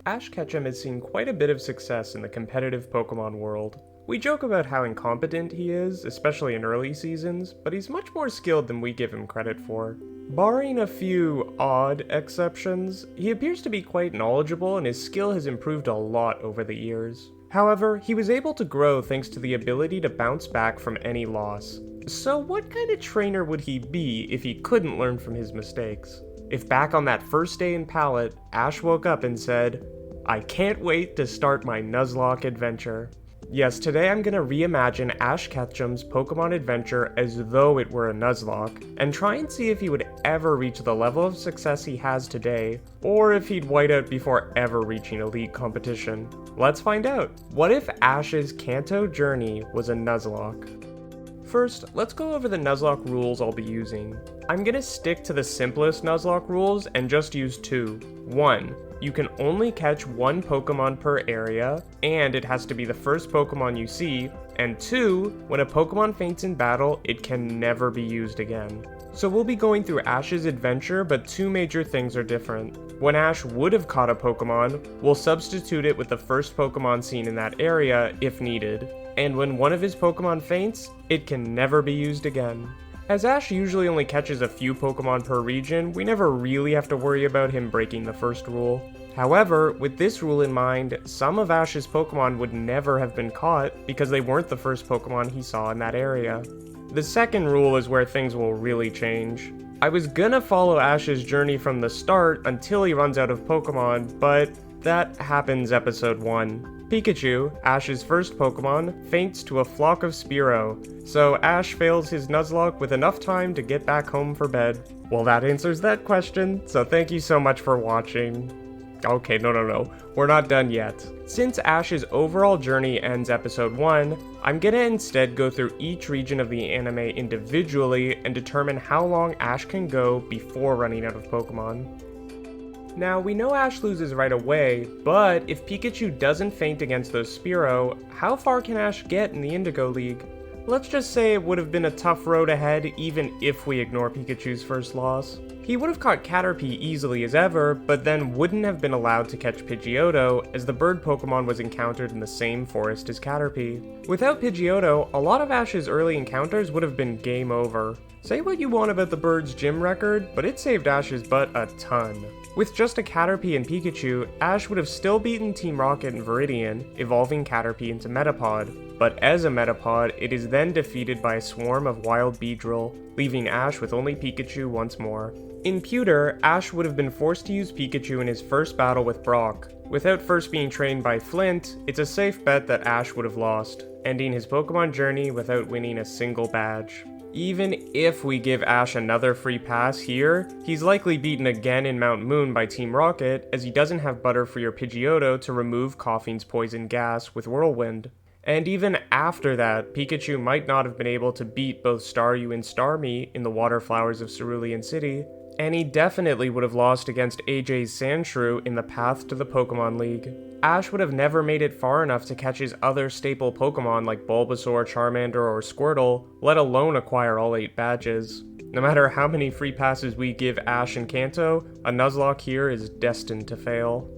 Ash Ketchum has seen quite a bit of success in the competitive Pokemon world. We joke about how incompetent he is, especially in early seasons, but he's much more skilled than we give him credit for. Barring a few odd exceptions, he appears to be quite knowledgeable and his skill has improved a lot over the years. However, he was able to grow thanks to the ability to bounce back from any loss. So what kind of trainer would he be if he couldn't learn from his mistakes? If back on that first day in Pallet, Ash woke up and said, "I can't wait to start my Nuzlocke adventure." Yes, today I'm gonna reimagine Ash Ketchum's Pokemon adventure as though it were a Nuzlocke, and try and see if he would ever reach the level of success he has today, or if he'd white out before ever reaching a league competition. Let's find out. What if Ash's Kanto journey was a Nuzlocke? First, let's go over the Nuzlocke rules I'll be using. I'm gonna stick to the simplest Nuzlocke rules and just use two. 1. You can only catch one Pokemon per area, and it has to be the first Pokemon you see, and 2. When a Pokemon faints in battle, it can never be used again. So we'll be going through Ash's adventure, but two major things are different. When Ash would have caught a Pokemon, we'll substitute it with the first Pokemon seen in that area if needed. And when one of his Pokemon faints, it can never be used again. As Ash usually only catches a few Pokemon per region, we never really have to worry about him breaking the first rule. However, with this rule in mind, some of Ash's Pokemon would never have been caught because they weren't the first Pokemon he saw in that area. The second rule is where things will really change. I was gonna follow Ash's journey from the start until he runs out of Pokemon, but that happens episode 1. Pikachu, Ash's first Pokemon, faints to a flock of Spearow, so Ash fails his Nuzlocke with enough time to get back home for bed. Well, that answers that question, so thank you so much for watching. Okay, no, we're not done yet. Since Ash's overall journey ends episode 1, I'm gonna instead go through each region of the anime individually and determine how long Ash can go before running out of Pokemon. Now, we know Ash loses right away, but if Pikachu doesn't faint against those Spearow, how far can Ash get in the Indigo League? Let's just say it would have been a tough road ahead even if we ignore Pikachu's first loss. He would have caught Caterpie easily as ever, but then wouldn't have been allowed to catch Pidgeotto as the bird Pokemon was encountered in the same forest as Caterpie. Without Pidgeotto, a lot of Ash's early encounters would have been game over. Say what you want about the bird's gym record, but it saved Ash's butt a ton. With just a Caterpie and Pikachu, Ash would have still beaten Team Rocket and Viridian, evolving Caterpie into Metapod, but as a Metapod, it is then defeated by a swarm of wild Beedrill, leaving Ash with only Pikachu once more. In Pewter, Ash would have been forced to use Pikachu in his first battle with Brock. Without first being trained by Flint, it's a safe bet that Ash would have lost, ending his Pokemon journey without winning a single badge. Even if we give Ash another free pass here, he's likely beaten again in Mount Moon by Team Rocket, as he doesn't have Butterfree or Pidgeotto to remove Koffing's poison gas with Whirlwind. And even after that, Pikachu might not have been able to beat both Staryu and Starmie in the Water Flowers of Cerulean City, and he definitely would have lost against AJ's Sandshrew in the path to the Pokemon League. Ash would have never made it far enough to catch his other staple Pokemon like Bulbasaur, Charmander, or Squirtle, let alone acquire all 8 badges. No matter how many free passes we give Ash and Kanto, a Nuzlocke here is destined to fail.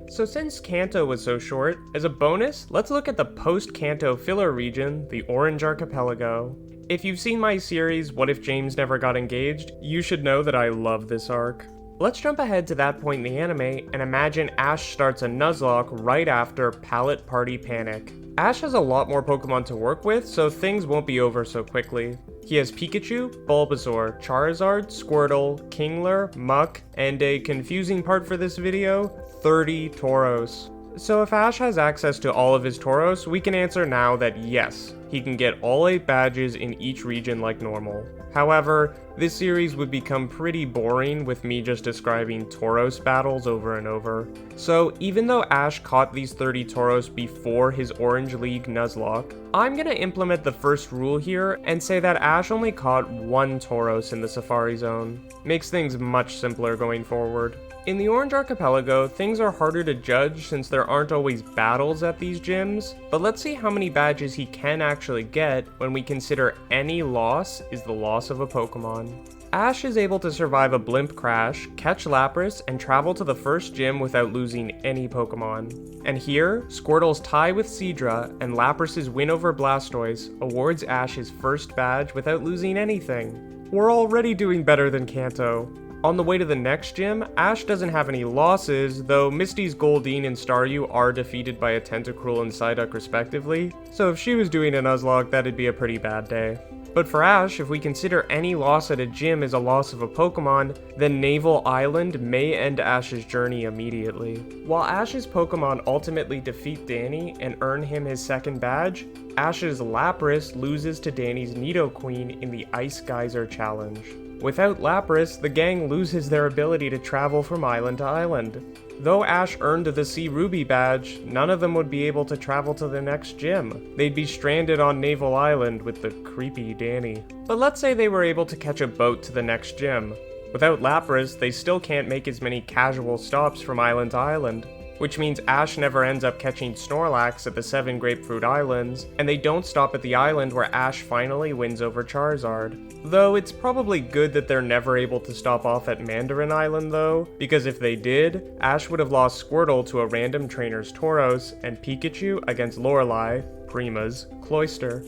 So since Kanto was so short, as a bonus, let's look at the post-Kanto filler region, the Orange Archipelago. If you've seen my series, What If James Never Got Engaged, you should know that I love this arc. Let's jump ahead to that point in the anime and imagine Ash starts a Nuzlocke right after Pallet Party Panic. Ash has a lot more Pokemon to work with, so things won't be over so quickly. He has Pikachu, Bulbasaur, Charizard, Squirtle, Kingler, Muck, and a confusing part for this video, 30 Tauros. So if Ash has access to all of his Tauros, we can answer now that yes, he can get all 8 badges in each region like normal. However, this series would become pretty boring with me just describing Tauros battles over and over. So even though Ash caught these 30 Tauros before his Orange League Nuzlocke, I'm gonna implement the first rule here and say that Ash only caught 1 Tauros in the Safari Zone. Makes things much simpler going forward. In the Orange Archipelago, things are harder to judge since there aren't always battles at these gyms, but let's see how many badges he can actually get when we consider any loss is the loss of a Pokemon. Ash is able to survive a blimp crash, catch Lapras, and travel to the first gym without losing any Pokemon. And here, Squirtle's tie with Seadra and Lapras' win over Blastoise awards Ash his first badge without losing anything. We're already doing better than Kanto. On the way to the next gym, Ash doesn't have any losses, though Misty's Goldeen and Staryu are defeated by a Tentacruel and Psyduck respectively, so if she was doing a Nuzlocke, that'd be a pretty bad day. But for Ash, if we consider any loss at a gym as a loss of a Pokemon, then Naval Island may end Ash's journey immediately. While Ash's Pokemon ultimately defeat Danny and earn him his second badge, Ash's Lapras loses to Danny's Nidoqueen in the Ice Geyser Challenge. Without Lapras, the gang loses their ability to travel from island to island. Though Ash earned the Sea Ruby badge, none of them would be able to travel to the next gym. They'd be stranded on Naval Island with the creepy Danny. But let's say they were able to catch a boat to the next gym. Without Lapras, they still can't make as many casual stops from island to island, which means Ash never ends up catching Snorlax at the 7 Grapefruit Islands, and they don't stop at the island where Ash finally wins over Charizard. Though it's probably good that they're never able to stop off at Mandarin Island though, because if they did, Ash would have lost Squirtle to a random trainer's Tauros, and Pikachu against Lorelei, Prima's, Cloyster.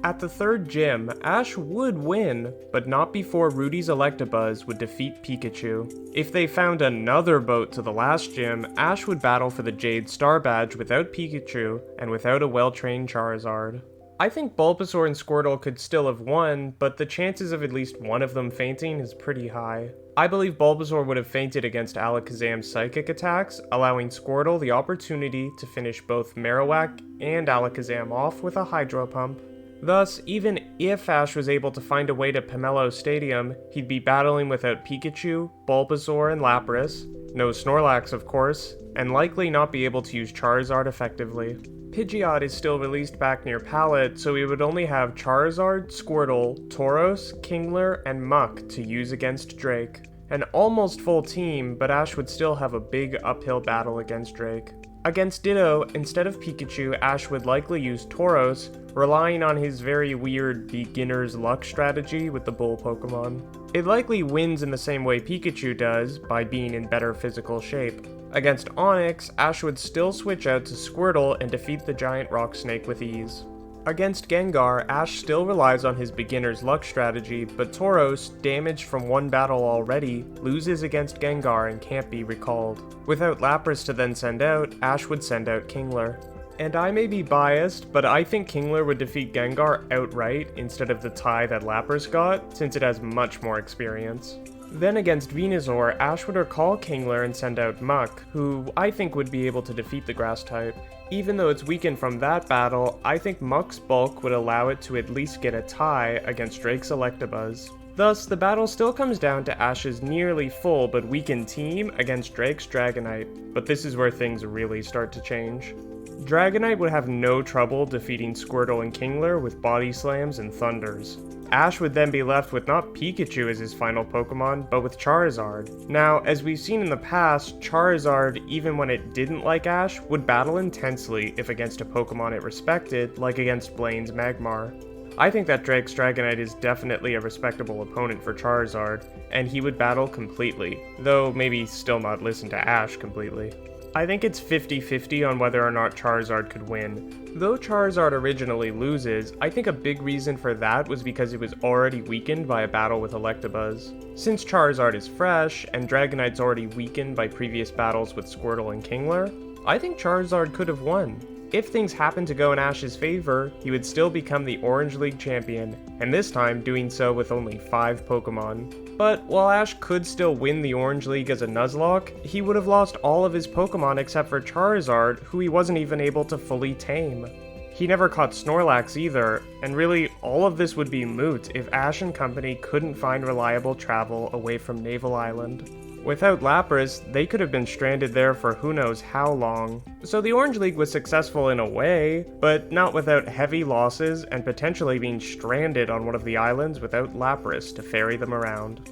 At the third gym, Ash would win, but not before Rudy's Electabuzz would defeat Pikachu. If they found another boat to the last gym, Ash would battle for the Jade Star badge without Pikachu and without a well-trained Charizard. I think Bulbasaur and Squirtle could still have won, but the chances of at least one of them fainting is pretty high. I believe Bulbasaur would have fainted against Alakazam's psychic attacks, allowing Squirtle the opportunity to finish both Marowak and Alakazam off with a Hydro Pump. Thus, even if Ash was able to find a way to Pomelo Stadium, he'd be battling without Pikachu, Bulbasaur, and Lapras, no Snorlax of course, and likely not be able to use Charizard effectively. Pidgeot is still released back near Pallet, so we would only have Charizard, Squirtle, Tauros, Kingler, and Muck to use against Drake. An almost full team, but Ash would still have a big uphill battle against Drake. Against Ditto, instead of Pikachu, Ash would likely use Tauros, relying on his very weird beginner's luck strategy with the bull Pokemon. It likely wins in the same way Pikachu does, by being in better physical shape. Against Onix, Ash would still switch out to Squirtle and defeat the giant rock snake with ease. Against Gengar, Ash still relies on his beginner's luck strategy, but Tauros, damaged from one battle already, loses against Gengar and can't be recalled. Without Lapras to then send out, Ash would send out Kingler. And I may be biased, but I think Kingler would defeat Gengar outright instead of the tie that Lapras got, since it has much more experience. Then against Venusaur, Ash would recall Kingler and send out Muck, who I think would be able to defeat the grass type. Even though it's weakened from that battle, I think Muck's bulk would allow it to at least get a tie against Drake's Electabuzz. Thus, the battle still comes down to Ash's nearly full but weakened team against Drake's Dragonite, but this is where things really start to change. Dragonite would have no trouble defeating Squirtle and Kingler with Body Slams and Thunders. Ash would then be left with not Pikachu as his final Pokemon, but with Charizard. Now, as we've seen in the past, Charizard, even when it didn't like Ash, would battle intensely if against a Pokemon it respected, like against Blaine's Magmar. I think that Drake's Dragonite is definitely a respectable opponent for Charizard, and he would battle completely, though maybe still not listen to Ash completely. I think it's 50-50 on whether or not Charizard could win. Though Charizard originally loses, I think a big reason for that was because it was already weakened by a battle with Electabuzz. Since Charizard is fresh, and Dragonite's already weakened by previous battles with Squirtle and Kingler, I think Charizard could have won. If things happen to go in Ash's favor, he would still become the Orange League champion, and this time doing so with only 5 Pokemon. But while Ash could still win the Orange League as a Nuzlocke, he would have lost all of his Pokemon except for Charizard, who he wasn't even able to fully tame. He never caught Snorlax either, and really all of this would be moot if Ash and company couldn't find reliable travel away from Naval Island. Without Lapras, they could have been stranded there for who knows how long. So the Orange League was successful in a way, but not without heavy losses and potentially being stranded on one of the islands without Lapras to ferry them around.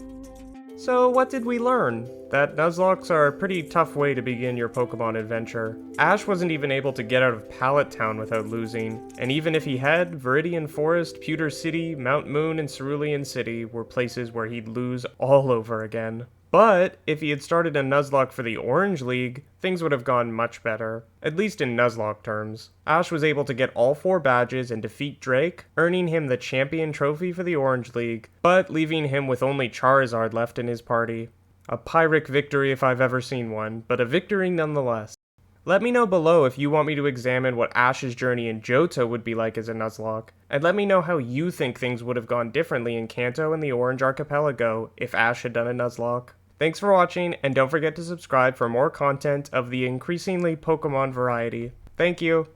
So what did we learn? That Nuzlockes are a pretty tough way to begin your Pokemon adventure. Ash wasn't even able to get out of Pallet Town without losing, and even if he had, Viridian Forest, Pewter City, Mount Moon, and Cerulean City were places where he'd lose all over again. But if he had started a Nuzlocke for the Orange League, things would have gone much better, at least in Nuzlocke terms. Ash was able to get all 4 badges and defeat Drake, earning him the champion trophy for the Orange League, but leaving him with only Charizard left in his party. A Pyrrhic victory if I've ever seen one, but a victory nonetheless. Let me know below if you want me to examine what Ash's journey in Johto would be like as a Nuzlocke, and let me know how you think things would have gone differently in Kanto and the Orange Archipelago if Ash had done a Nuzlocke. Thanks for watching, and don't forget to subscribe for more content of the increasingly Pokemon variety. Thank you!